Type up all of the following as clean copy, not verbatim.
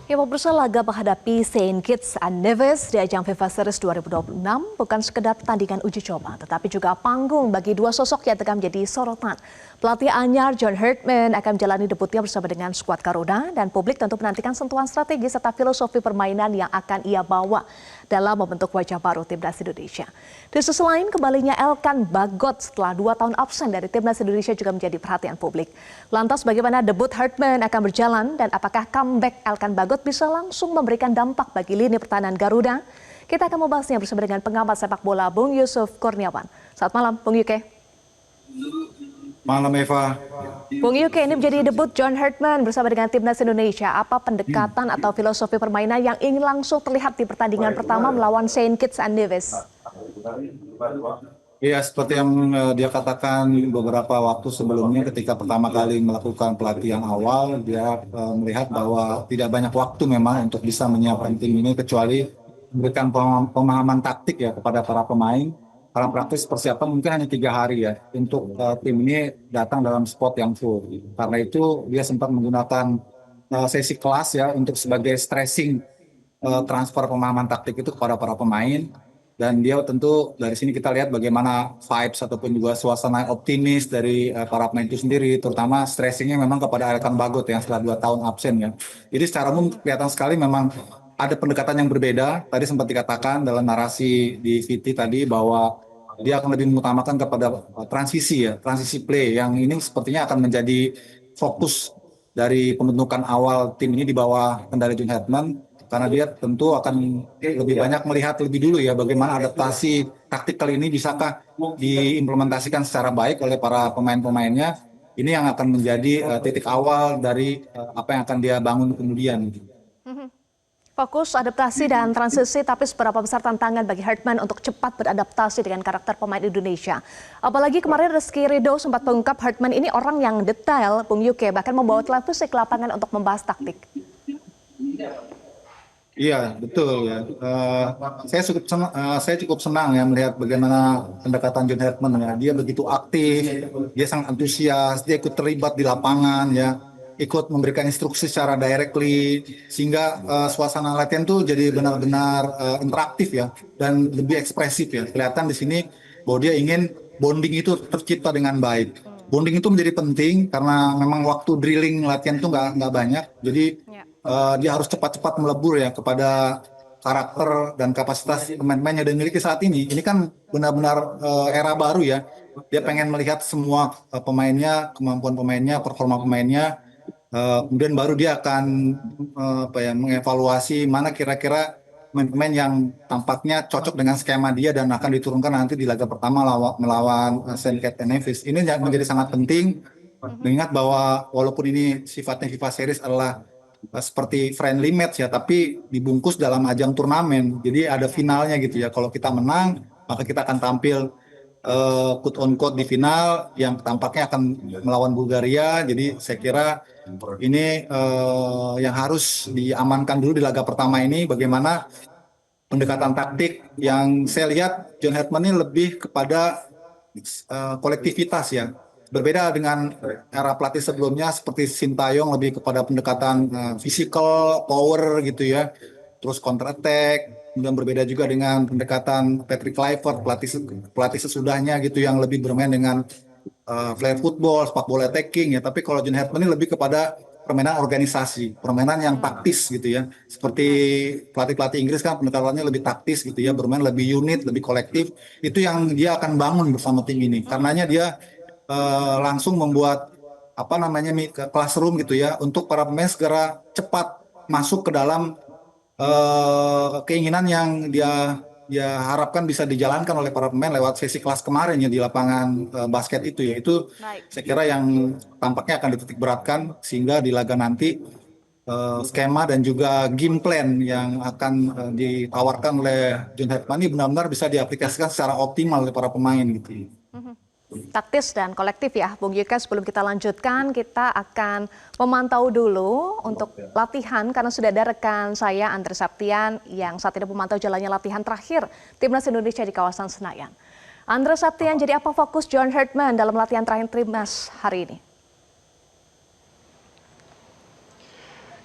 Ya, pemirsa, laga menghadapi Saint Kitts and Nevis di ajang FIFA Series 2026 bukan sekedar pertandingan uji coba, tetapi juga panggung bagi dua sosok yang tengah menjadi sorotan. Pelatih anyar John Herdman akan menjalani debutnya bersama dengan skuad Garuda, dan publik tentu menantikan sentuhan strategi serta filosofi permainan yang akan ia bawa dalam membentuk wajah baru timnas Indonesia. Di sisi lain, kembalinya Elkan Bagot setelah 2 tahun absen dari timnas Indonesia juga menjadi perhatian publik. Lantas bagaimana debut Herdman akan berjalan dan apakah comeback Elkan Bagot bisa langsung memberikan dampak bagi lini pertahanan Garuda? Kita akan membahasnya bersama dengan pengamat sepak bola Bung Yusuf Kurniawan. Selamat malam, Bung Yuke. Malam, Eva. Bung Yuke, ini menjadi debut John Herdman bersama dengan timnas Indonesia. Apa pendekatan atau filosofi permainan yang ingin langsung terlihat di pertandingan pertama melawan Saint Kitts and Nevis? Iya, seperti yang dia katakan beberapa waktu sebelumnya ketika pertama kali melakukan pelatihan awal, dia melihat bahwa tidak banyak waktu memang untuk bisa menyiapkan tim ini kecuali memberikan pemahaman taktik ya kepada para pemain. Karena praktis persiapan mungkin hanya 3 hari ya untuk tim ini datang dalam spot yang full. Karena itu dia sempat menggunakan sesi kelas ya untuk sebagai stressing transfer pemahaman taktik itu kepada para pemain. Dan dia tentu dari sini kita lihat bagaimana vibes ataupun juga suasana optimis dari para pemain itu sendiri, terutama stressingnya memang kepada Elkan Bagot yang setelah 2 tahun absen ya. Jadi secara umum kelihatan sekali memang ada pendekatan yang berbeda. Tadi sempat dikatakan dalam narasi di VT tadi bahwa dia akan lebih mengutamakan kepada transisi play yang ini sepertinya akan menjadi fokus dari pembentukan awal tim ini di bawah kendali John Herdman. Karena dia tentu akan lebih banyak melihat lebih dulu ya bagaimana adaptasi taktik kali ini bisakah diimplementasikan secara baik oleh para pemain-pemainnya. Ini yang akan menjadi titik awal dari apa yang akan dia bangun kemudian. Fokus adaptasi dan transisi, tapi seberapa besar tantangan bagi Herdman untuk cepat beradaptasi dengan karakter pemain Indonesia? Apalagi kemarin Rizky Ridho sempat mengungkap Herdman ini orang yang detail, Bung Yuke, bahkan membawa televisi ke lapangan untuk membahas taktik. Iya, betul ya. Saya cukup senang ya melihat bagaimana pendekatan John Herdman ya. Dia begitu aktif, dia sangat antusias, dia ikut terlibat di lapangan ya, ikut memberikan instruksi secara directly sehingga suasana latihan tuh jadi benar-benar interaktif ya dan lebih ekspresif ya. Kelihatan di sini bahwa dia ingin bonding itu tercipta dengan baik. Bonding itu menjadi penting karena memang waktu drilling latihan tuh nggak banyak. Jadi dia harus cepat-cepat melebur ya kepada karakter dan kapasitas pemain-pemain yang dimiliki saat ini. Ini kan benar-benar era baru ya. Dia pengen melihat semua pemainnya, kemampuan pemainnya, performa pemainnya. Kemudian baru dia akan mengevaluasi mana kira-kira pemain-pemain yang tampaknya cocok dengan skema dia dan akan diturunkan nanti di laga pertama melawan Saint Kitts and Nevis. Ini menjadi sangat penting. Mengingat bahwa walaupun ini sifatnya FIFA Series adalah seperti friendly match ya, tapi dibungkus dalam ajang turnamen. Jadi ada finalnya gitu ya. Kalau kita menang, maka kita akan tampil quote on quote di final yang tampaknya akan melawan Bulgaria. Jadi saya kira ini yang harus diamankan dulu di laga pertama ini. Bagaimana pendekatan taktik yang saya lihat John Herdman ini lebih kepada kolektivitas ya. Berbeda dengan era pelatih sebelumnya seperti Sintayong lebih kepada pendekatan physical, power gitu ya. Terus counter attack. Kemudian berbeda juga dengan pendekatan Patrick Kluivert, pelatih sesudahnya gitu yang lebih bermain dengan flair football, sepak bola attacking ya. Tapi kalau John Herdman ini lebih kepada permainan organisasi, permainan yang taktis gitu ya. Seperti pelatih-pelatih Inggris kan pendekatannya lebih taktis gitu ya, bermain lebih unit, lebih kolektif. Itu yang dia akan bangun bersama tim ini. Karenanya dia langsung membuat classroom gitu ya untuk para pemain segera cepat masuk ke dalam keinginan yang dia harapkan bisa dijalankan oleh para pemain lewat sesi kelas kemarin ya di lapangan basket itu ya. Itu saya kira yang tampaknya akan dititik beratkan sehingga di laga nanti skema dan juga game plan yang akan ditawarkan oleh John Herdman ini benar-benar bisa diaplikasikan secara optimal oleh para pemain gitu. Taktis dan kolektif ya, Bung Yuka. Sebelum kita lanjutkan, kita akan memantau dulu untuk latihan karena sudah ada rekan saya Andre Saptian yang saat ini memantau jalannya latihan terakhir Timnas Indonesia di kawasan Senayan. Andre Saptian, jadi apa fokus John Herdman dalam latihan terakhir Timnas hari ini?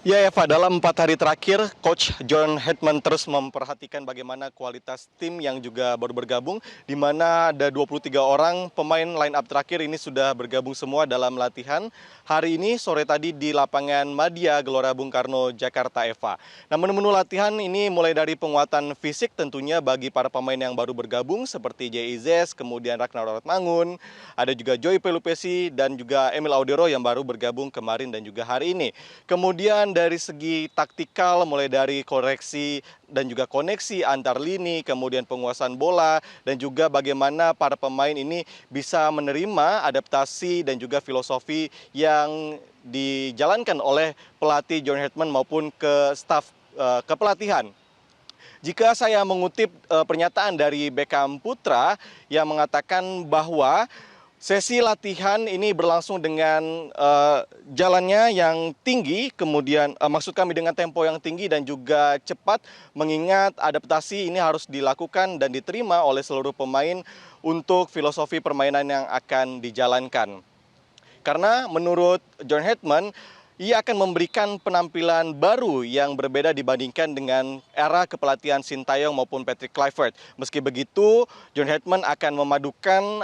Ya Eva, dalam 4 hari terakhir, Coach John Hetman terus memperhatikan bagaimana kualitas tim yang juga baru bergabung, di mana ada 23 orang pemain line up terakhir ini sudah bergabung semua dalam latihan. Hari ini, sore tadi di lapangan Madia, Gelora Bung Karno, Jakarta Eva. Nah, menu-menu latihan ini mulai dari penguatan fisik tentunya bagi para pemain yang baru bergabung, seperti Jay Izes, kemudian Ragnar Mangun, ada juga Joy Pelupesi, dan juga Emil Audero yang baru bergabung kemarin dan juga hari ini. Kemudian dari segi taktikal, mulai dari koreksi dan juga koneksi antar lini, kemudian penguasaan bola, dan juga bagaimana para pemain ini bisa menerima adaptasi dan juga filosofi yang dijalankan oleh pelatih John Hetman maupun ke staf kepelatihan. Jika saya mengutip pernyataan dari Beckham Putra yang mengatakan bahwa sesi latihan ini berlangsung dengan jalannya yang tinggi, kemudian maksud kami dengan tempo yang tinggi dan juga cepat, mengingat adaptasi ini harus dilakukan dan diterima oleh seluruh pemain untuk filosofi permainan yang akan dijalankan. Karena menurut John Hetman, ia akan memberikan penampilan baru yang berbeda dibandingkan dengan era kepelatihan Sintayong maupun Patrick Kluivert. Meski begitu, John Hetman akan memadukan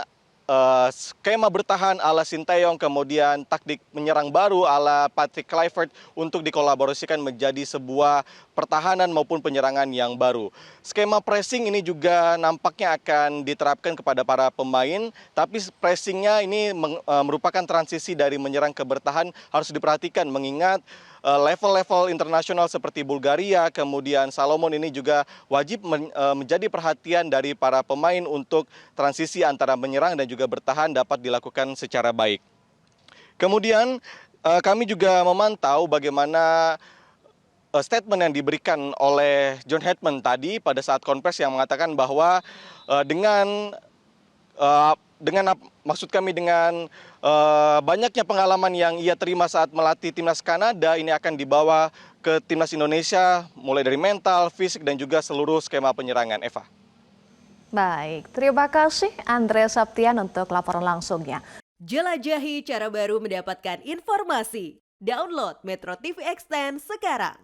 skema bertahan ala Sintayong, kemudian taktik menyerang baru ala Patrick Kluivert untuk dikolaborasikan menjadi sebuah pertahanan maupun penyerangan yang baru. Skema pressing ini juga nampaknya akan diterapkan kepada para pemain, tapi pressingnya ini merupakan transisi dari menyerang ke bertahan, harus diperhatikan mengingat level-level internasional seperti Bulgaria, kemudian Salomon ini juga wajib menjadi perhatian dari para pemain untuk transisi antara menyerang dan juga bertahan dapat dilakukan secara baik. Kemudian kami juga memantau bagaimana statement yang diberikan oleh John Hetman tadi pada saat konferensi yang mengatakan bahwa dengan banyaknya pengalaman yang ia terima saat melatih timnas Kanada, ini akan dibawa ke timnas Indonesia mulai dari mental, fisik, dan juga seluruh skema penyerangan. Eva. Baik, terima kasih Andre Saptian untuk laporan langsungnya. Jelajahi cara baru mendapatkan informasi. Download Metro TV Extend sekarang.